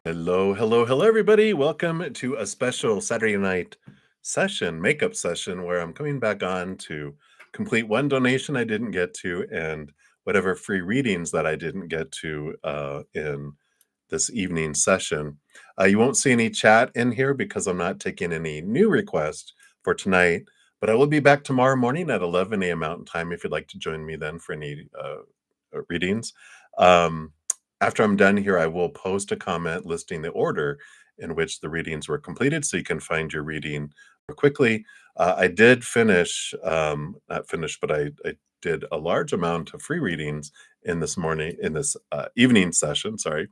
Hello, hello, hello, everybody. Welcome to a special Saturday night session, makeup session, where I'm coming back on to complete one donation I didn't get to and whatever free readings that I didn't get to in this evening session. You won't see any chat in here because I'm not taking any new requests for tonight, but I will be back tomorrow morning at 11 a.m. Mountain Time if you'd like to join me then for any readings. Um, After I'm done here, I will post a comment listing the order in which the readings were completed so you can find your reading more quickly. I did finish, not finish, but I did a large amount of free readings in this evening session, sorry.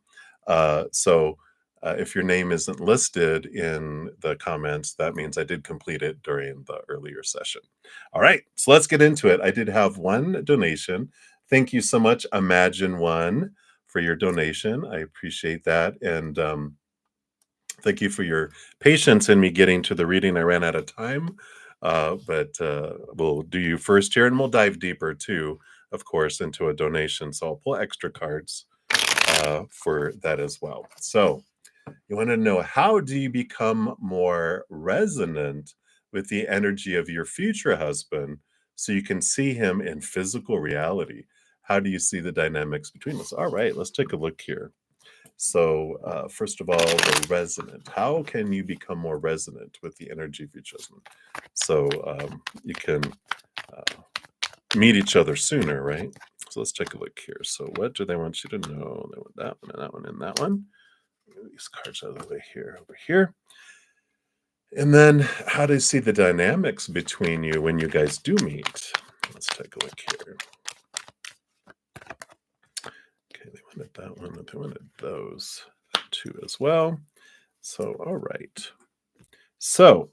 So if your name isn't listed in the comments, that means I did complete it during the earlier session. All right, so let's get into it. I did have one donation. Thank you so much, Imagine One, for your donation. I appreciate that. And thank you for your patience in me getting to the reading. I ran out of time, but we'll do you first here and we'll dive deeper too, of course, into a donation. So I'll pull extra cards for that as well. So you want to know, how do you become more resonant with the energy of your future husband so you can see him in physical reality? How do you see the dynamics between us? All right, let's take a look here. So, first of all, the resonant. How can you become more resonant with the energy of each husband? So, you can uh, meet each other sooner, right? So, let's take a look here. So, what do they want you to know? They want that one and that one and that one. Move these cards out of the way here, over here. And then, how do you see the dynamics between you when you guys do meet? Let's take a look here. Okay, they wanted that one, but they wanted those two as well. So, all right. So,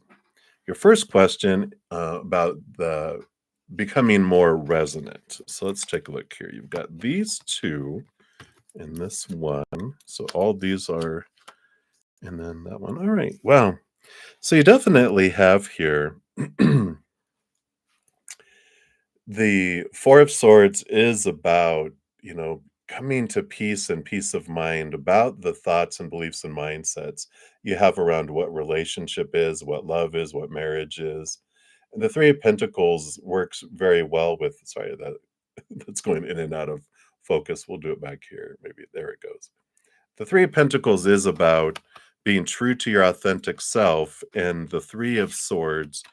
your first question about the becoming more resonant. So, let's take a look here. You've got these two and this one. So, all these are, and then that one. All right. Wow. So, you definitely have here the Four of Swords is about, coming to peace and peace of mind about the thoughts and beliefs and mindsets you have around what relationship is, what love is, what marriage is. And the Three of Pentacles works very well with, sorry, that that's going in and out of focus. We'll do it back here. Maybe there it goes. The Three of Pentacles is about being true to your authentic self, and the Three of Swords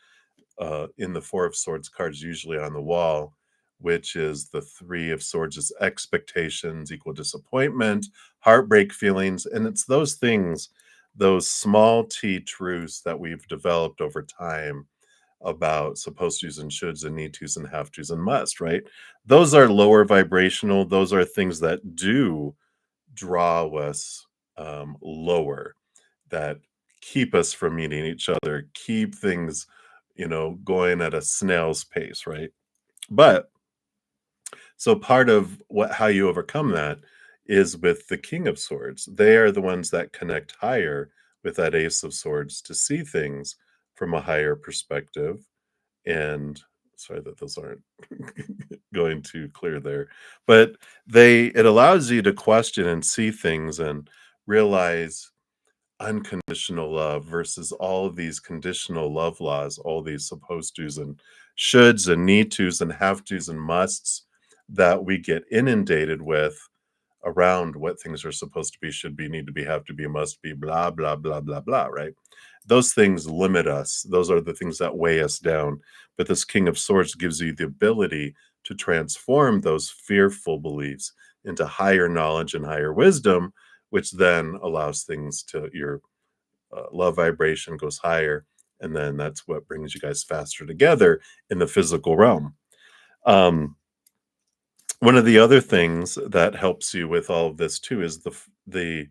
in the Four of Swords cards usually on the wall, which is the Three of Swords is expectations equal disappointment, heartbreak feelings. And it's those things, those small t truths that we've developed over time about supposed to's and shoulds and need to's and have to's and must, right? Those are lower vibrational. Those are things that do draw us lower, that keep us from meeting each other, keep things, going at a snail's pace, right? But so part of how you overcome that is with the King of Swords. They are the ones that connect higher with that Ace of Swords to see things from a higher perspective. And sorry that those aren't going too clear there, but it allows you to question and see things and realize unconditional love versus all of these conditional love laws, all these supposed to's and shoulds and need to's and have to's and musts that we get inundated with around what things are supposed to be, should be, need to be, have to be, must be, blah, blah, blah, blah, blah, right? Those things limit us. Those are the things that weigh us down. But this King of Swords gives you the ability to transform those fearful beliefs into higher knowledge and higher wisdom, which then allows things to your love vibration goes higher. And then that's what brings you guys faster together in the physical realm. One of the other things that helps you with all of this too is the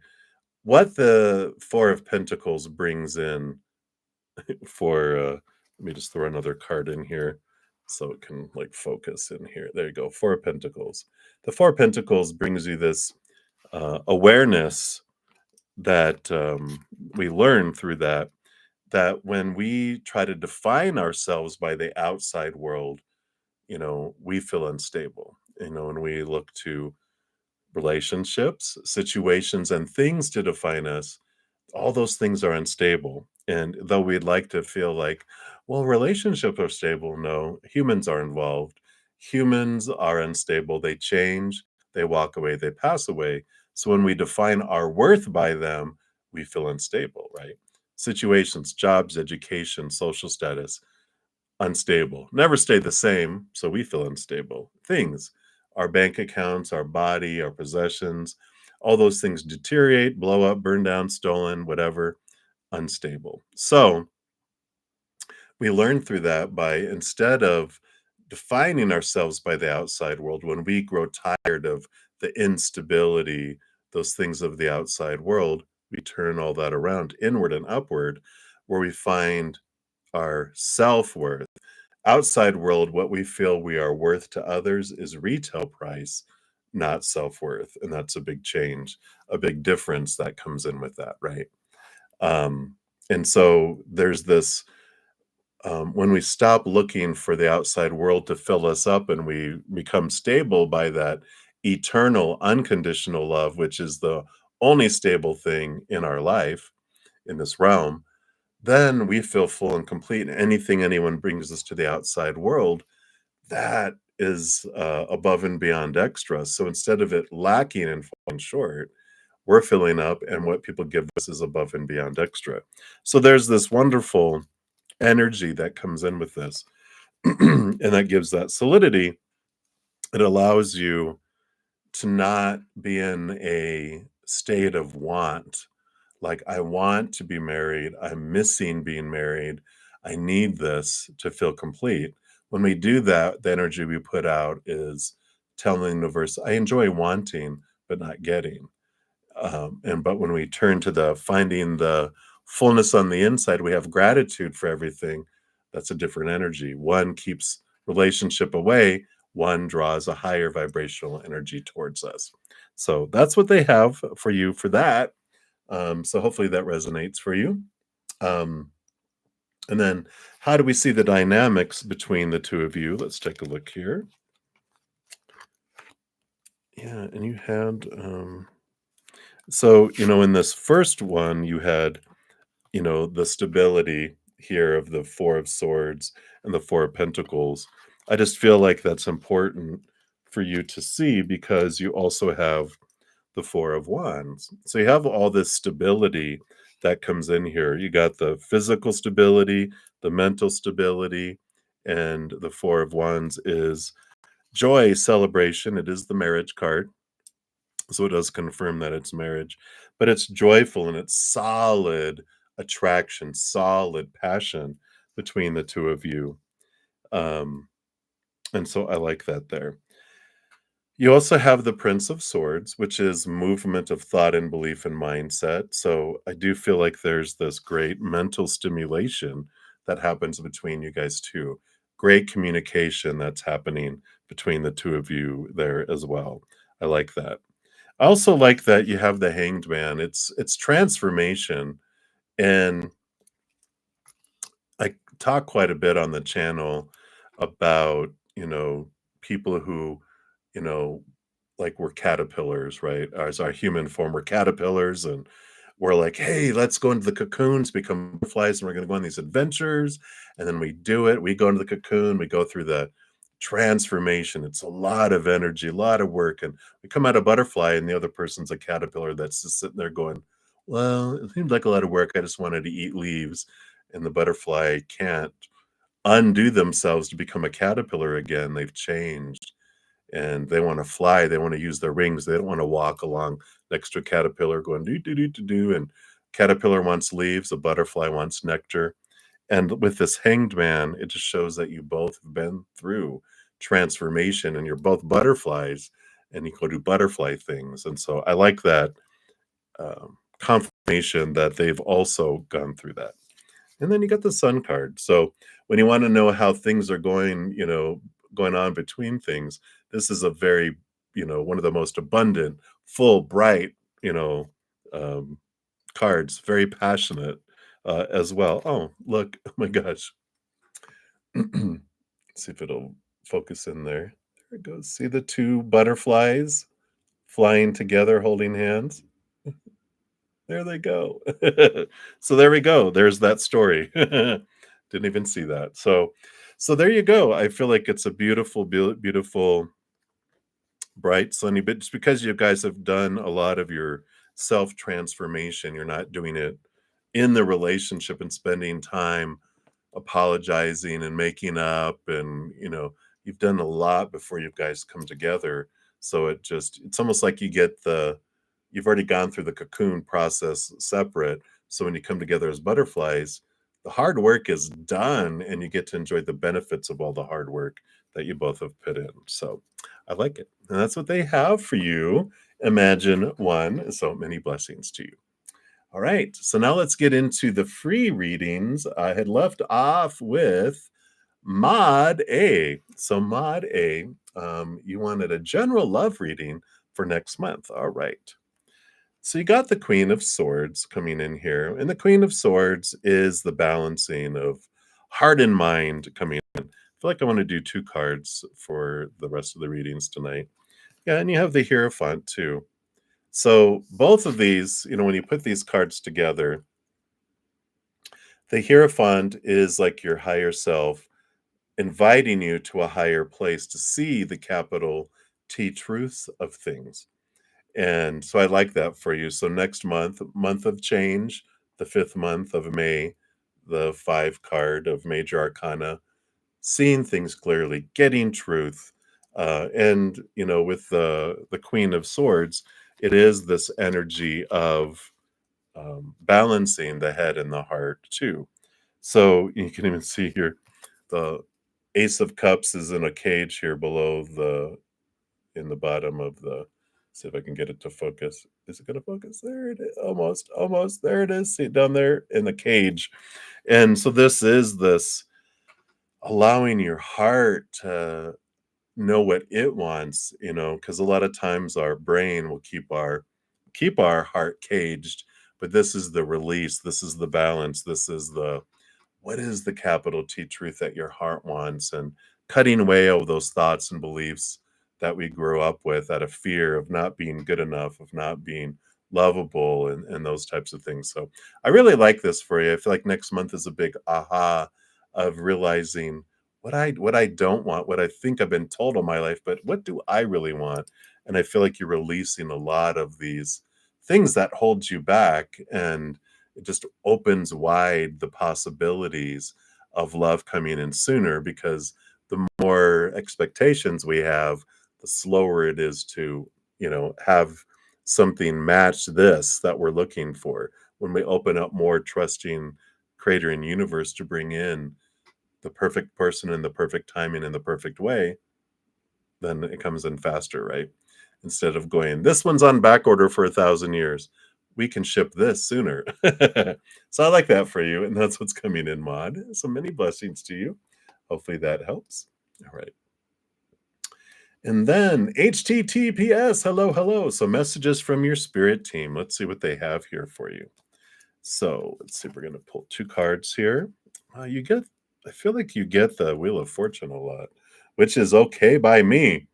what the Four of Pentacles brings in for let me just throw another card in here so it can like focus in here. There you go. Four of Pentacles. The Four of Pentacles brings you this awareness that we learn through that when we try to define ourselves by the outside world, we feel unstable, and we look to relationships, situations, and things to define us, all those things are unstable. And though we'd like to feel like, well, relationships are stable, no, humans are involved. Humans are unstable. They change, they walk away, they pass away. So when we define our worth by them, we feel unstable, right? Situations, jobs, education, social status, unstable. Never stay the same, so we feel unstable. Things, our bank accounts, our body, our possessions, all those things deteriorate, blow up, burn down, stolen, whatever, unstable. So we learn through that by instead of defining ourselves by the outside world, when we grow tired of the instability, those things of the outside world, we turn all that around inward and upward, where we find our self worth. Outside world, what we feel we are worth to others is retail price, not self-worth, and that's a big change, a big difference that comes in with that, right? Um, and so there's this, when we stop looking for the outside world to fill us up and we become stable by that eternal, unconditional love, which is the only stable thing in our life, in this realm, then we feel full and complete. And anything anyone brings us to the outside world, that is above and beyond extra. So instead of it lacking and falling short, we're filling up, and what people give us is above and beyond extra. So there's this wonderful energy that comes in with this, and that gives that solidity. It allows you to not be in a state of want. Like, I want to be married. I'm missing being married. I need this to feel complete. When we do that, the energy we put out is telling the universe, I enjoy wanting, but not getting. And but when we turn to the finding the fullness on the inside, we have gratitude for everything. That's a different energy. One keeps relationship away, one draws a higher vibrational energy towards us. So that's what they have for you for that. So hopefully that resonates for you. Um, and then how do we see the dynamics between the two of you? Let's take a look here. Yeah, and you had so in this first one you had the stability here of the Four of Swords and the Four of Pentacles. I just feel like that's important for you to see because you also have the Four of Wands. So you have all this stability that comes in here. You got the physical stability, the mental stability, and the Four of Wands is joy, celebration. It is the marriage card. So it does confirm that it's marriage, but it's joyful and it's solid attraction, solid passion between the two of you. Um, and so I like that there. You also have the Prince of Swords, which is movement of thought and belief and mindset. So I do feel like there's this great mental stimulation that happens between you guys too. Great communication that's happening between the two of you there as well. I like that. I also like that you have the Hanged Man. It's transformation, and I talk quite a bit on the channel about, people who, you know, like we're caterpillars, right? As our human form, we're caterpillars, and we're like, hey, let's go into the cocoons, become butterflies, and we're going to go on these adventures. And then we do it. We go into the cocoon, we go through the transformation. It's a lot of energy, a lot of work. And we come out a butterfly, and the other person's a caterpillar that's just sitting there going, well, it seems like a lot of work. I just wanted to eat leaves. And the butterfly can't undo themselves to become a caterpillar again. They've changed and they want to fly. They want to use their wings. They don't want to walk along next to a caterpillar going do do do do do. And caterpillar wants leaves, a butterfly wants nectar. And with this Hanged Man, it just shows that you both have been through transformation and you're both butterflies and you go do butterfly things. And so I like that confirmation that they've also gone through that. And then you got the Sun card. So when you want to know how things are going, going on between things, this is a very, one of the most abundant, full, bright, um, cards. Very passionate as well. Oh, look! Oh my gosh! See if it'll focus in there. There it goes. See the two butterflies flying together, holding hands. There they go. So there we go. There's that story. Didn't even see that. So there you go. I feel like it's a beautiful, beautiful, bright, sunny, but just because you guys have done a lot of your self transformation, you're not doing it in the relationship and spending time apologizing and making up, and you've done a lot before you guys come together. So it's almost like you've already gone through the cocoon process separate. So when you come together as butterflies, the hard work is done and you get to enjoy the benefits of all the hard work that you both have put in. So I like it. And that's what they have for you. Imagine one. So many blessings to you. All right. So now let's get into the free readings. I had left off with Mod A. So, Mod A, you wanted a general love reading for next month. All right. So, you got the Queen of Swords coming in here. And the Queen of Swords is the balancing of heart and mind coming in. I feel like I want to do two cards for the rest of the readings tonight. Yeah. And you have the Hierophant too. So both of these, when you put these cards together, the Hierophant is like your higher self inviting you to a higher place to see the capital T truths of things. And so I like that for you. So next month of change, the fifth month of May, the 5 card of Major Arcana, seeing things clearly, getting truth. And with the Queen of Swords, it is this energy of balancing the head and the heart too. So you can even see here the Ace of Cups is in a cage here below in the bottom of the. See if I can get it to focus. Is it going to focus? There it is. Almost, almost. There it is. See it down there in the cage. And so this is this allowing your heart to know what it wants, because a lot of times our brain will keep our heart caged, but this is the release, this is the balance, this is the what is the capital T truth that your heart wants, and cutting away all those thoughts and beliefs that we grew up with out of fear of not being good enough, of not being lovable, and those types of things. So I really like this for you. I feel like next month is a big aha of realizing what I don't want, what I think I've been told all my life, but what do I really want? And I feel like you're releasing a lot of these things that hold you back, and it just opens wide the possibilities of love coming in sooner, because the more expectations we have, the slower it is to, have something match this that we're looking for. When we open up more, trusting creator and universe to bring in the perfect person in the perfect timing in the perfect way, then it comes in faster, right? Instead of going, this one's on back order for 1,000 years, we can ship this sooner. So I like that for you, and that's what's coming in, Mod. So many blessings to you. Hopefully that helps. All right. And then HTTPS, hello, hello. So messages from your spirit team. Let's see what they have here for you. So let's see. We're going to pull 2 cards here. I feel like you get the Wheel of Fortune a lot, which is okay by me.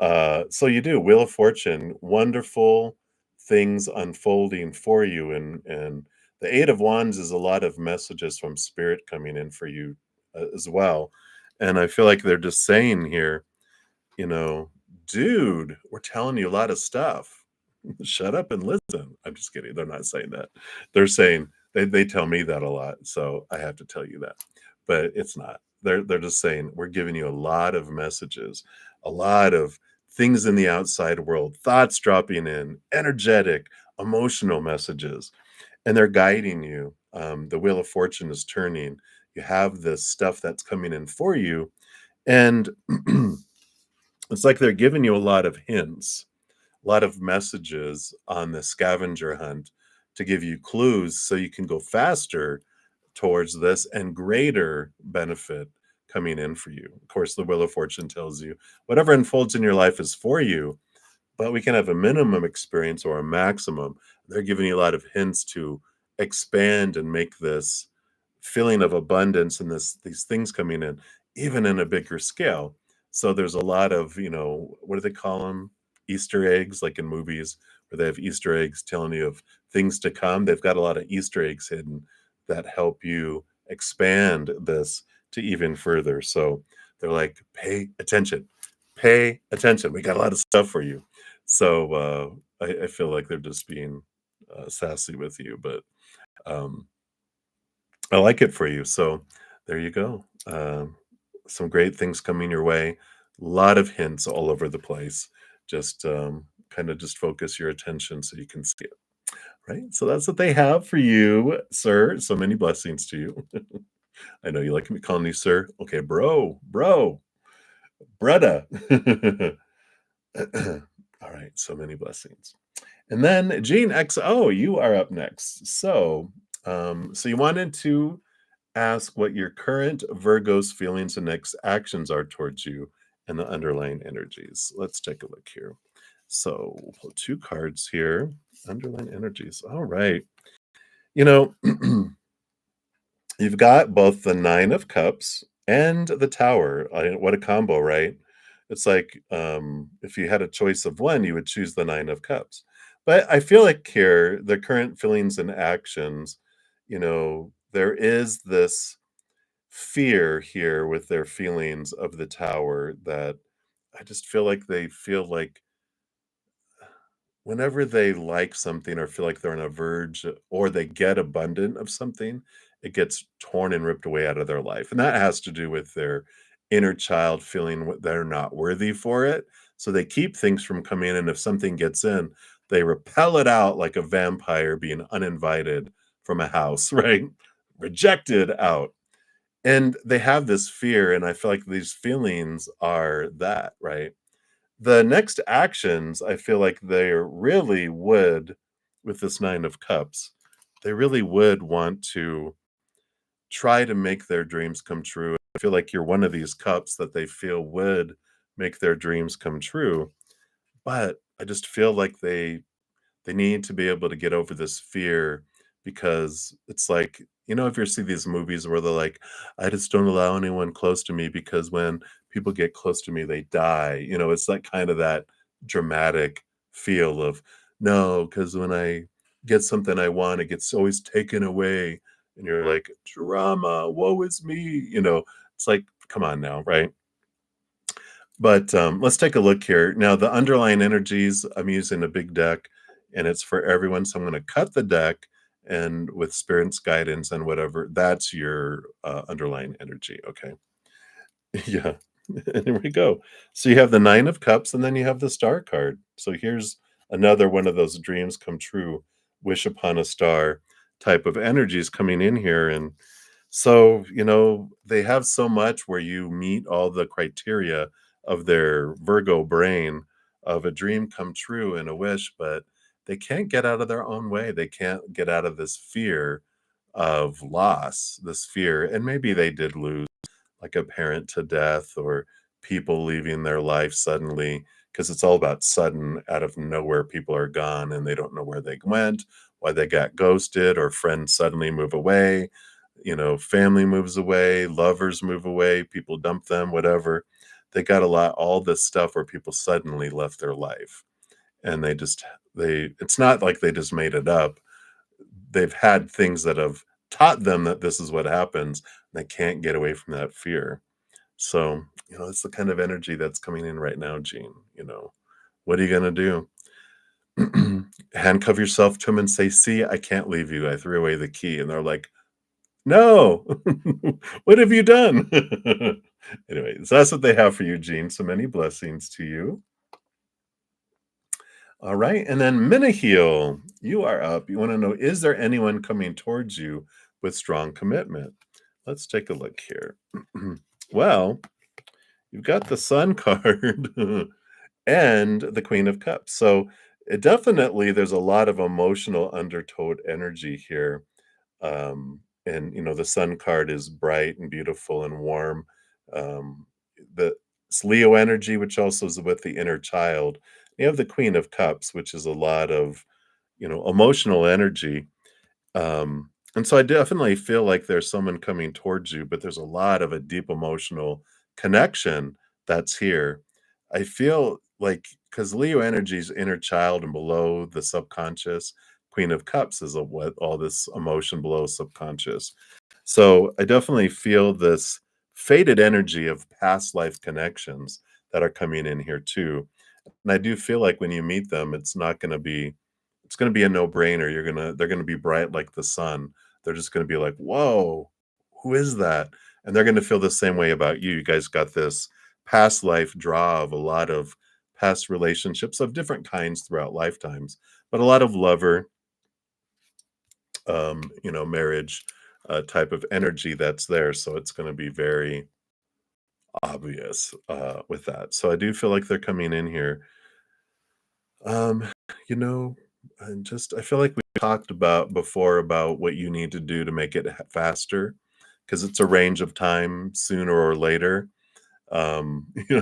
So you do Wheel of Fortune, wonderful things unfolding for you, and the Eight of Wands is a lot of messages from spirit coming in for you as well. And I feel like they're just saying here, you know, dude, we're telling you a lot of stuff. Shut up and listen. I'm just kidding. They're not saying that. They're saying they tell me that a lot, so I have to tell you that. But it's not. They're just saying we're giving you a lot of messages, a lot of things in the outside world, thoughts dropping in, energetic, emotional messages, and they're guiding you. The Wheel of Fortune is turning. You have this stuff that's coming in for you, and it's like they're giving you a lot of hints, a lot of messages on the scavenger hunt to give you clues so you can go faster towards this and greater benefit coming in for you. Of course, the Wheel of Fortune tells you whatever unfolds in your life is for you, but we can have a minimum experience or a maximum. They're giving you a lot of hints to expand and make this feeling of abundance and these things coming in even in a bigger scale. So there's a lot of, what do they call them? Easter eggs, like in movies where they have Easter eggs telling you of things to come. They've got a lot of Easter eggs hidden that help you expand this to even further. So they're like, pay attention, pay attention. We got a lot of stuff for you. So I feel like they're just being sassy with you, but um, I like it for you. So there you go. Some great things coming your way. A lot of hints all over the place. Just kind of just focus your attention so you can see it. Right. So that's what they have for you, sir. So many blessings to you. I know you like me calling you sir. Okay, bro, brother. All right. So many blessings. And then Gene XO, you are up next. So you wanted to ask what your current Virgo's feelings and next actions are towards you and the underlying energies. Let's take a look here. So we'll pull two cards here. Underlying energies. All right. You know, you've got both the Nine of Cups and the Tower. What a combo, right? It's like if you had a choice of one, you would choose the Nine of Cups. But I feel like here, the current feelings and actions, there is this fear here with their feelings of the tower that I just feel like they feel like whenever they like something or feel like they're on a verge or they get abundant of something, it gets torn and ripped away out of their life. And that has to do with their inner child feeling they're not worthy for it. So they keep things from coming in. And if something gets in, they repel it out like a vampire being uninvited from a house, right? Rejected out. And they have this fear, and I feel like these feelings are that, right? The next actions, I feel like they really would, with this Nine of Cups, they really would want to try to make their dreams come true. I feel like you're one of these cups that they feel would make their dreams come true, but I just feel like they need to be able to get over this fear because it's like, if you see these movies where they're like, I just don't allow anyone close to me because when people get close to me, they die. It's like kind of that dramatic feel of no, because when I get something I want, it gets always taken away. And you're like, drama, woe is me. It's like, come on now, right? But, let's take a look here. Now, the underlying energies, I'm using a big deck, and it's for everyone, so I'm gonna cut the deck, and with Spirit's guidance and whatever, that's your, underlying energy, okay? Yeah. And here we go. So you have the Nine of Cups, and then you have the Star card. So here's another one of those dreams come true, wish upon a star type of energies coming in here, and so, they have so much where you meet all the criteria of their Virgo brain of a dream come true and a wish, but they can't get out of their own way. They can't get out of this fear of loss, this fear. And maybe they did lose like a parent to death or people leaving their life suddenly because it's all about sudden out of nowhere people are gone and they don't know where they went, why they got ghosted or friends suddenly move away, family moves away, lovers move away, people dump them, whatever. They got a lot, all this stuff where people suddenly left their life and it's not like they just made it up. They've had things that have taught them that this is what happens. And they can't get away from that fear. So, it's the kind of energy that's coming in right now, Gene. What are you going to do? Handcuff yourself to them and say, see, I can't leave you. I threw away the key. And they're like, no, what have you done? Anyway, so that's what they have for you, Gene. So many blessings to you. All right. And then Minaheel, you are up. You want to know, is there anyone coming towards you with strong commitment? Let's take a look here. Well, you've got the Sun card and the Queen of Cups. So there's a lot of emotional undertowed energy here. And the Sun card is bright and beautiful and warm. Um, the it's Leo energy, which also is with the inner child. You have the Queen of Cups, which is a lot of emotional energy. And so I definitely feel like there's someone coming towards you, but there's a lot of a deep emotional connection that's here. I feel like because Leo energy is inner child and below the subconscious. Queen of Cups is a, what all this emotion below subconscious. So I definitely feel this faded energy of past life connections that are coming in here too. And I do feel like when you meet them, it's gonna be a no-brainer. They're gonna be bright like the sun. They're just gonna be like, "Whoa, who is that?" And they're gonna feel the same way about you. You guys got this past life draw of a lot of past relationships of different kinds throughout lifetimes, but a lot of lover, marriage, type of energy that's there. So it's gonna be very obvious, with that. So I do feel like they're coming in here. Um, you know, and just I feel like we talked about before about what you need to do to make it faster, because it's a range of time sooner or later. I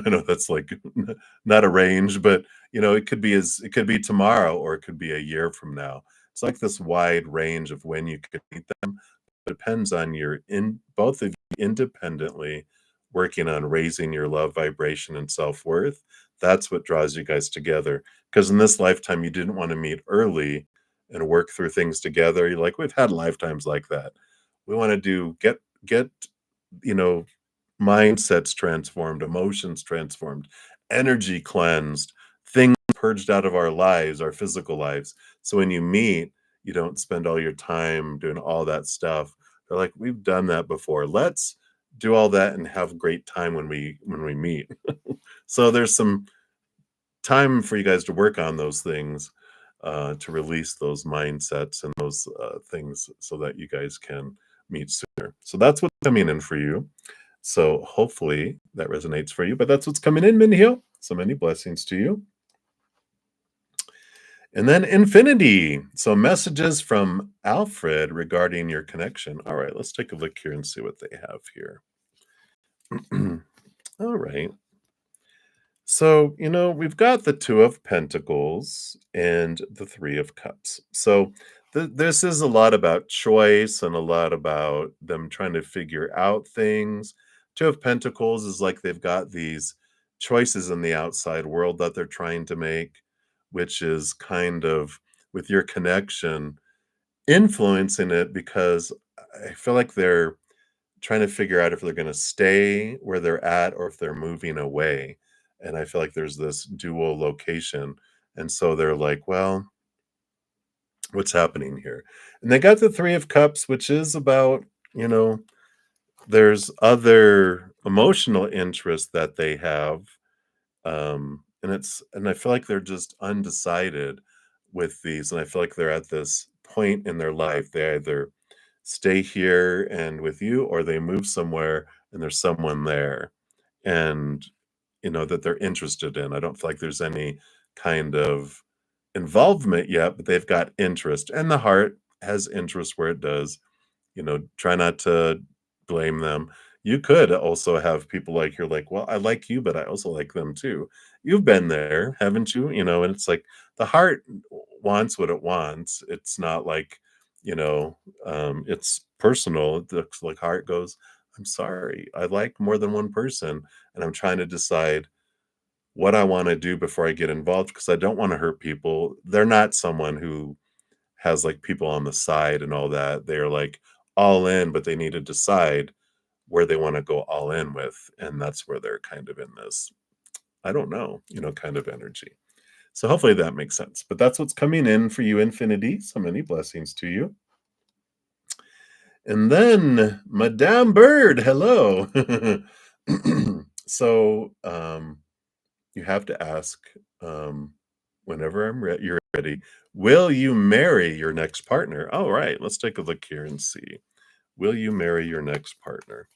know that's like not a range, but it could be tomorrow or it could be a year from now. It's like this wide range of when you could meet them. Depends on your in both of you independently working on raising your love vibration and self-worth. That's what draws you guys together. Because in this lifetime, you didn't want to meet early and work through things together. You're like, we've had lifetimes like that. We want to get, you know, mindsets transformed, emotions transformed, energy cleansed, things purged out of our lives, our physical lives. So when you meet, you don't spend all your time doing all that stuff. They're like, we've done that before. Let's do all that and have great time when we meet. So there's some time for you guys to work on those things, to release those mindsets and those things so that you guys can meet sooner. So that's what's coming in for you. So hopefully that resonates for you. But that's what's coming in, Minheel. So many blessings to you. And then infinity. So messages from Alfred regarding your connection. All right, let's take a look here and see what they have here. All right. So, we've got the Two of Pentacles and the Three of Cups. So, this is a lot about choice and a lot about them trying to figure out things. Two of Pentacles is like they've got these choices in the outside world that they're trying to make, which is kind of with your connection influencing it because I feel like they're trying to figure out if they're gonna stay where they're at or if they're moving away, and I feel like there's this dual location, and so they're like, "Well, what's happening here?" And they got the Three of Cups, which is about, you know, there's other emotional interests that they have, and I feel like they're just undecided with these, and I feel like they're at this point in their life. They either stay here and with you, or they move somewhere and there's someone there, and that they're interested in. I don't feel like there's any kind of involvement yet, but they've got interest, and the heart has interest where it does. Try not to blame them. You could also have people like you're like, well, I like you, but I also like them too. You've been there, haven't you? And it's like the heart wants what it wants. It's not like, it's personal. It looks like heart goes, I'm sorry, I like more than one person, and I'm trying to decide what I want to do before I get involved because I don't want to hurt people. They're not someone who has like people on the side and all that. They're like all in, but they need to decide where they want to go all in with. And that's where they're kind of in this, I don't know, kind of energy. So hopefully that makes sense. But that's what's coming in for you, Infinity. So many blessings to you. And then Madame Bird, hello. So you have to ask whenever you're ready, will you marry your next partner? All right, let's take a look here and see. Will you marry your next partner?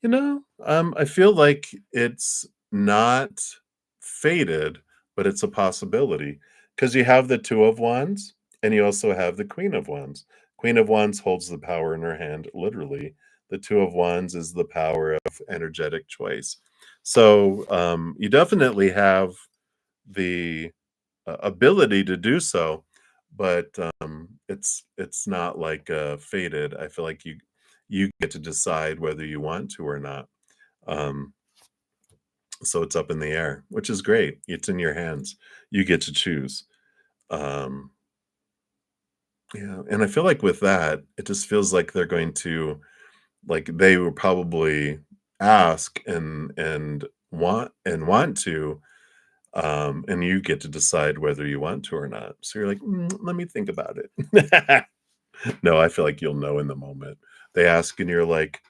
I feel like it's not fated, but it's a possibility because you have the Two of Wands and you also have the Queen of Wands. Queen of Wands holds the power in her hand, literally. The Two of Wands is the power of energetic choice. So you definitely have the ability to do so, but it's not like fated. I feel like you get to decide whether you want to or not. Um, So it's up in the air, which is great. It's in your hands. You get to choose. Um, yeah, and I feel like with that, it just feels like they're going to like they will probably ask and want to, and you get to decide whether you want to or not. So you're like, let me think about it. No, I feel like you'll know in the moment. They ask and you're like,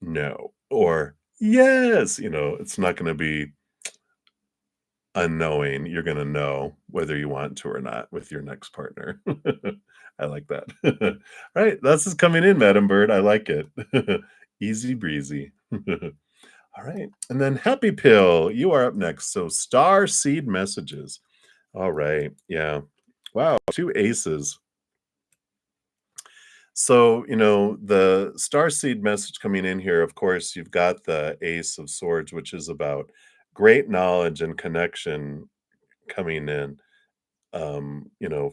no, or yes. It's not going to be unknowing. You're going to know whether you want to or not with your next partner. I like that. Right. That's just coming in, Madam Bird. I like it. Easy breezy. All right. And then Happy Pill, you are up next. So star seed messages. All right. Yeah. Wow. Two aces. So, the star seed message coming in here, of course, you've got the Ace of Swords, which is about great knowledge and connection coming in,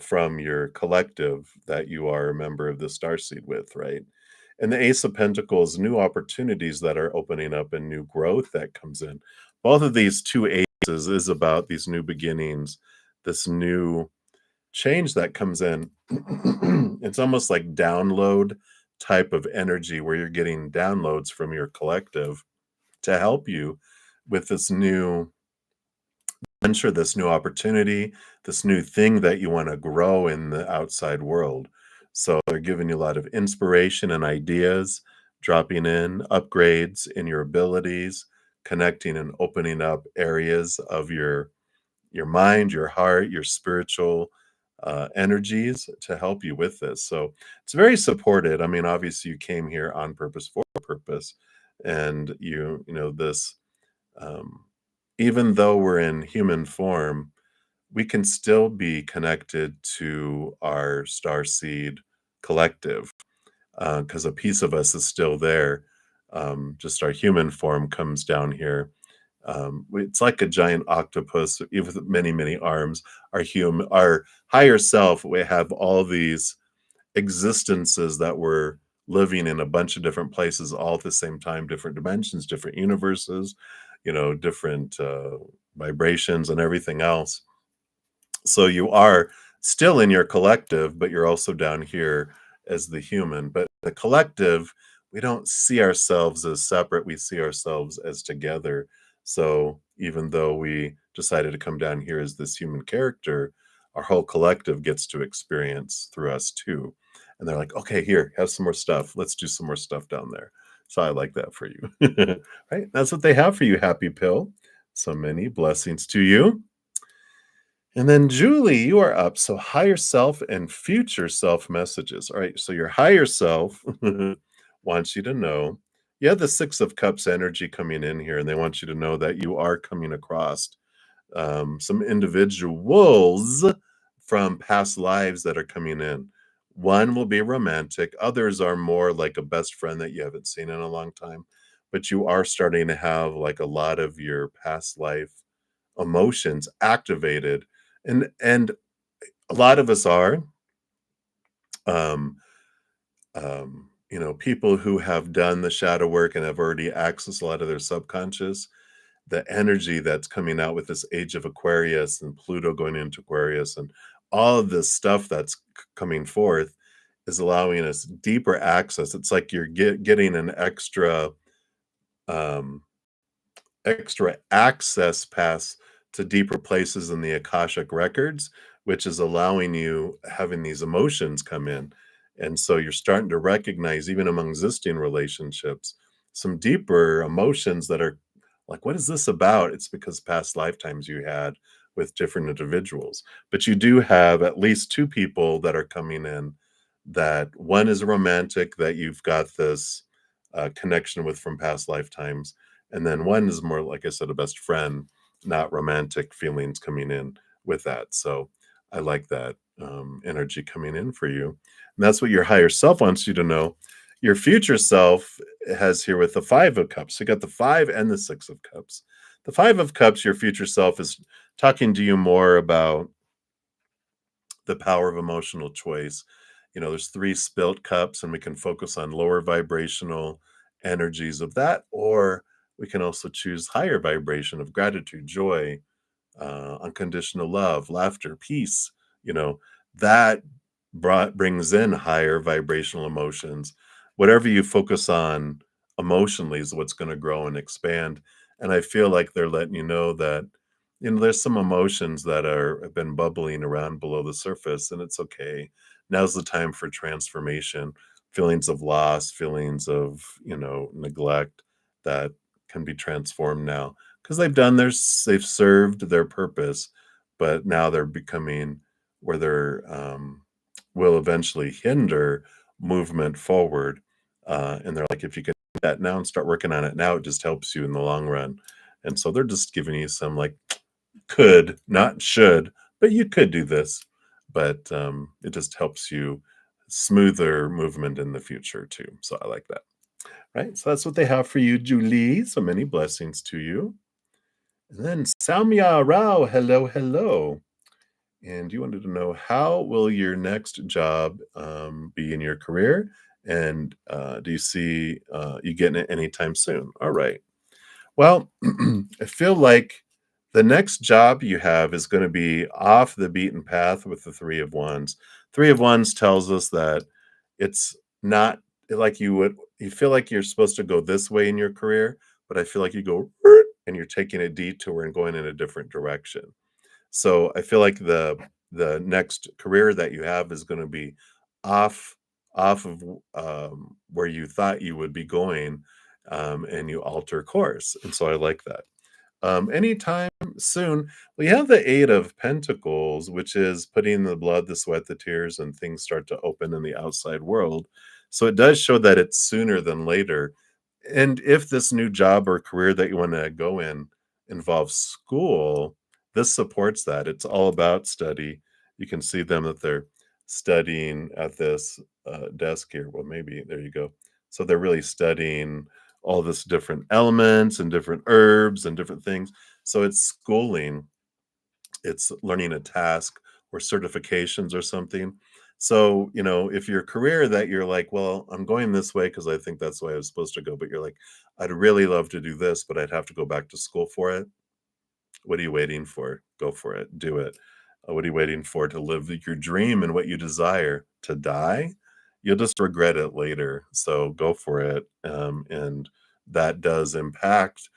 from your collective that you are a member of the star seed with, right? And the Ace of Pentacles, new opportunities that are opening up and new growth that comes in. Both of these two aces is about these new beginnings, this new change that comes in. It's almost like download type of energy where you're getting downloads from your collective to help you with this new venture, this new opportunity, this new thing that you want to grow in the outside world. So they're giving you a lot of inspiration and ideas, dropping in upgrades in your abilities, connecting and opening up areas of your mind, your heart, your spiritual energies to help you with this. So it's very supported. I mean, obviously, you came here on purpose for a purpose, and this. Um, Even though we're in human form, we can still be connected to our star seed collective because a piece of us is still there. Just our human form comes down here. It's like a giant octopus, even with many, many arms. Our higher self, we have all these existences that we're living in a bunch of different places all at the same time, different dimensions, different universes, different vibrations and everything else. So you are still in your collective, but you're also down here as the human. But the collective, we don't see ourselves as separate, we see ourselves as together. So even though we decided to come down here as this human character, our whole collective gets to experience through us too. And they're like, okay, here, have some more stuff. Let's do some more stuff down there. So I like that for you. Right? That's what they have for you, Happy Pill. So many blessings to you. And then Julie, you are up. So higher self and future self messages. All right. So your higher self wants you to know you have the Six of Cups energy coming in here, and they want you to know that you are coming across some individuals from past lives that are coming in. One will be romantic, others are more like a best friend that you haven't seen in a long time, but you are starting to have like a lot of your past life emotions activated, and a lot of us are um people who have done the shadow work and have already accessed a lot of their subconscious. The energy that's coming out with this age of Aquarius and Pluto going into Aquarius and all of this stuff that's coming forth is allowing us deeper access. It's like you're getting an um extra access pass to deeper places in the Akashic records, which is allowing you having these emotions come in. And so you're starting to recognize, even among existing relationships, some deeper emotions that are like, what is this about? It's because past lifetimes you had with different individuals. But you do have at least two people that are coming in, that one is a romantic that you've got this connection with from past lifetimes, and then one is more, like I said, a best friend, not romantic feelings coming in with that. So I like that energy coming in for you. And that's what your higher self wants you to know. Your future self has here with the Five of Cups. So you got the Five and the Six of Cups. The Five of Cups, your future self is talking to you more about the power of emotional choice. There's three spilt cups, and we can focus on lower vibrational energies of that, or We can also choose higher vibration of gratitude, joy, unconditional love, laughter, peace. You know, that brings in higher vibrational emotions. Whatever you focus on emotionally is what's going to grow and expand. And I feel like they're letting you know that, there's some emotions that have been bubbling around below the surface, and it's okay. Now's the time for transformation. Feelings of loss, feelings of, neglect, that can be transformed now because they've served their purpose, but now they're becoming where they're will eventually hinder movement forward. And they're like, if you can do that now and start working on it now, it just helps you in the long run. And so they're just giving you some, like, could, not should, but you could do this. But it just helps you smoother movement in the future too. So I like that. Right. So that's what they have for you, Julie. So many blessings to you. And then Samya Rao, hello, hello. And you wanted to know, how will your next job be in your career? And do you see you getting it anytime soon? All right. Well, I feel like the next job you have is going to be off the beaten path with the Three of Wands. Three of Wands tells us that it's not like you feel like you're supposed to go this way in your career, but I feel like you go and you're taking a detour and going in a different direction. So I feel like the next career that you have is going to be off off of where you thought you would be going, and you alter course. And so I like that. Anytime soon, we have the Eight of Pentacles, which is putting in the blood, the sweat, the tears, and things start to open in the outside world. So it does show that it's sooner than later. And if this new job or career that you want to go in involves school, this supports that. It's all about study. You can see them that they're studying at this desk here. Well, maybe there you go. So they're really studying all this different elements and different herbs and different things. So it's schooling, it's learning a task or certifications or something. So, if your career that you're like, well, I'm going this way because I think that's the way I was supposed to go, but you're like, I'd really love to do this, but I'd have to go back to school for it. What are you waiting for? Go for it. Do it. What are you waiting for to live your dream and what you desire? To die? You'll just regret it later. So go for it. And that does impact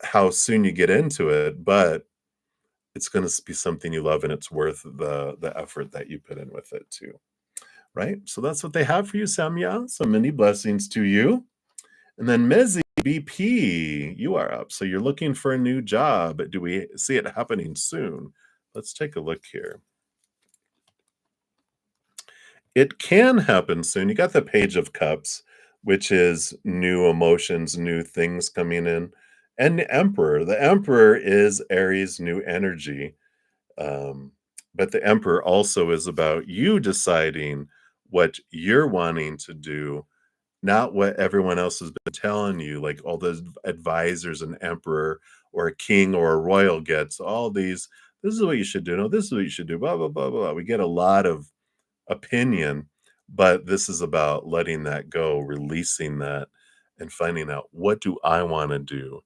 how soon you get into it, but it's going to be something you love and it's worth the effort that you put in with it too. Right? So that's what they have for you, Samya. So many blessings to you. And then Mezi BP, you are up. So you're looking for a new job. Do we see it happening soon? Let's take a look here. It can happen soon. You got the Page of Cups, which is new emotions, new things coming in. And the Emperor. The Emperor is Aries' new energy. Um, but the Emperor also is about you deciding what you're wanting to do, not what everyone else has been telling you, like all those advisors, an emperor or a king or a royal gets all these. This is what you should do. No, this is what you should do. Blah blah blah blah. We get a lot of opinion, but this is about letting that go, releasing that, and finding out, what do I want to do?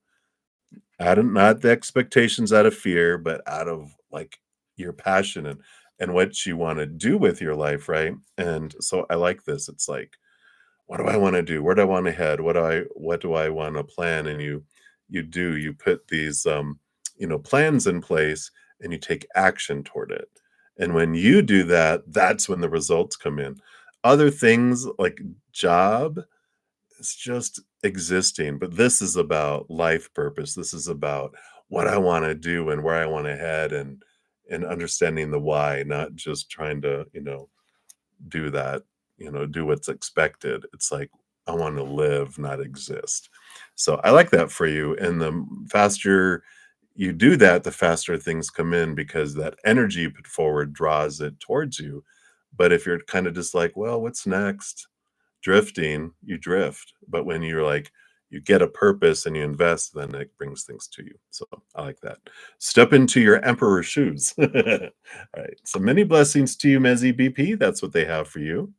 Out of not the expectations out of fear, but out of, like, your passion and what you want to do with your life, right? And so I like this. It's like, what do I want to do? Where do I want to head? What do I want to plan? And you put these plans in place and you take action toward it. And when you do that, that's when the results come in. Other things like job, it's just existing, but this is about life purpose. This is about what I want to do and where I want to head, and understanding the why, not just trying to, do that, do what's expected. It's like, I want to live, not exist. So I like that for you. And the faster you do that, the faster things come in, because that energy you put forward draws it towards you. But if you're kind of just like, well, what's next? Drifting, you drift. But when you're like, you get a purpose and you invest, then it brings things to you. So I like that. Step into your emperor shoes. All right. So many blessings to you, Mezi BP. That's what they have for you.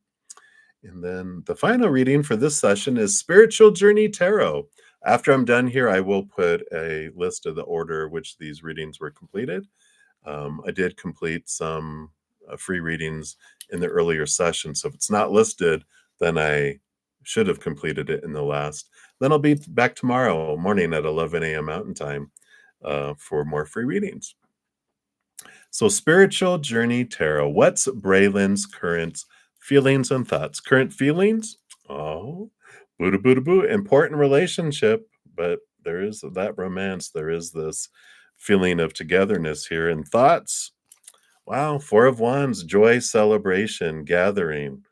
And then the final reading for this session is Spiritual Journey Tarot. After I'm done here, I will put a list of the order which these readings were completed. I did complete some free readings in the earlier session. So if it's not listed, then I should have completed it in the last. Then I'll be back tomorrow morning at 11 a.m. Mountain Time for more free readings. So, Spiritual Journey Tarot. What's Braylon's current feelings and thoughts? Current feelings? Oh, boo da boo da boo. Important relationship, but there is that romance. There is this feeling of togetherness here. And thoughts? Wow, Four of Wands, joy, celebration, gathering.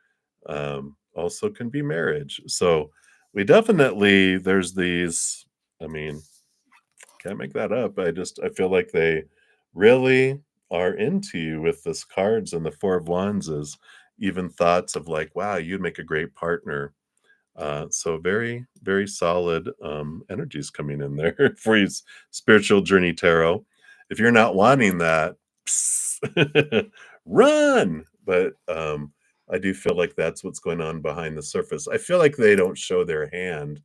Also can be marriage. So, we definitely, there's these, I mean, can't make that up. I feel like they really are into you with this cards, and the Four of Wands is even thoughts of like, wow, you'd make a great partner. So very, very solid energies coming in there for you, spiritual journey tarot. If you're not wanting that, run. But I do feel like that's what's going on behind the surface. I feel like they don't show their hand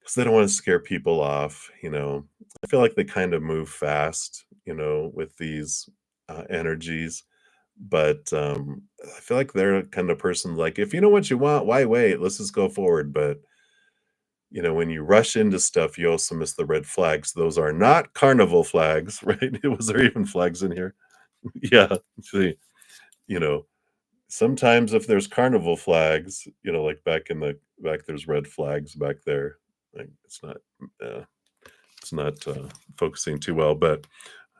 because they don't want to scare people off. I feel like they kind of move fast, with these energies. But I feel like they're a kind of person like, if you know what you want, why wait? Let's just go forward. But when you rush into stuff, you also miss the red flags. Those are not carnival flags, right? Was there even flags in here? Yeah. See, you know, sometimes if there's carnival flags, like back, there's red flags back there. Like uh, it's not focusing too well, but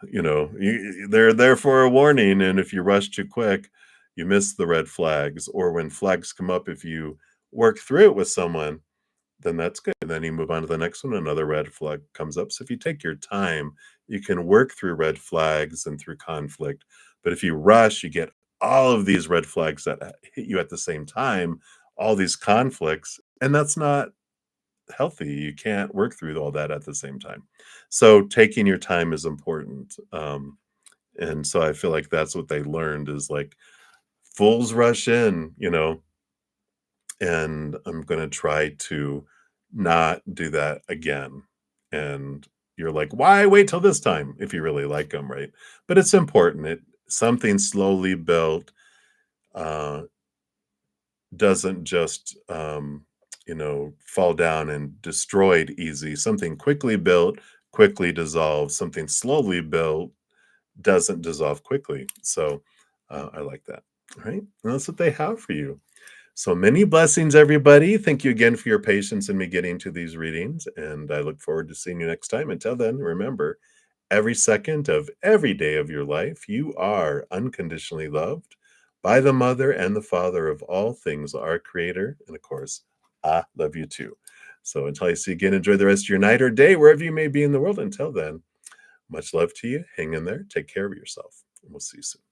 they're there for a warning, and if you rush too quick, you miss the red flags. Or when flags come up, if you work through it with someone, then that's good. And then you move on to the next one, another red flag comes up. So if you take your time, you can work through red flags and through conflict. But if you rush, you get all of these red flags that hit you at the same time, all these conflicts, and that's not healthy. You can't work through all that at the same time. So taking your time is important. And so I feel like that's what they learned is like fools rush in, and I'm going to try to not do that again. And you're like, why wait till this time if you really like them, right? But it's important. Something slowly built uh, doesn't just fall down and destroyed easy. Something quickly built quickly dissolves. Something slowly built doesn't dissolve quickly. So I like that. All right. And that's what they have for you. So many blessings, everybody. Thank you again for your patience in me getting to these readings. And I look forward to seeing you next time. Until then, remember, every second of every day of your life, you are unconditionally loved by the mother and the father of all things, our creator. And of course, I love you too. So until I see you again, enjoy the rest of your night or day, wherever you may be in the world. Until then, much love to you. Hang in there. Take care of yourself. And we'll see you soon.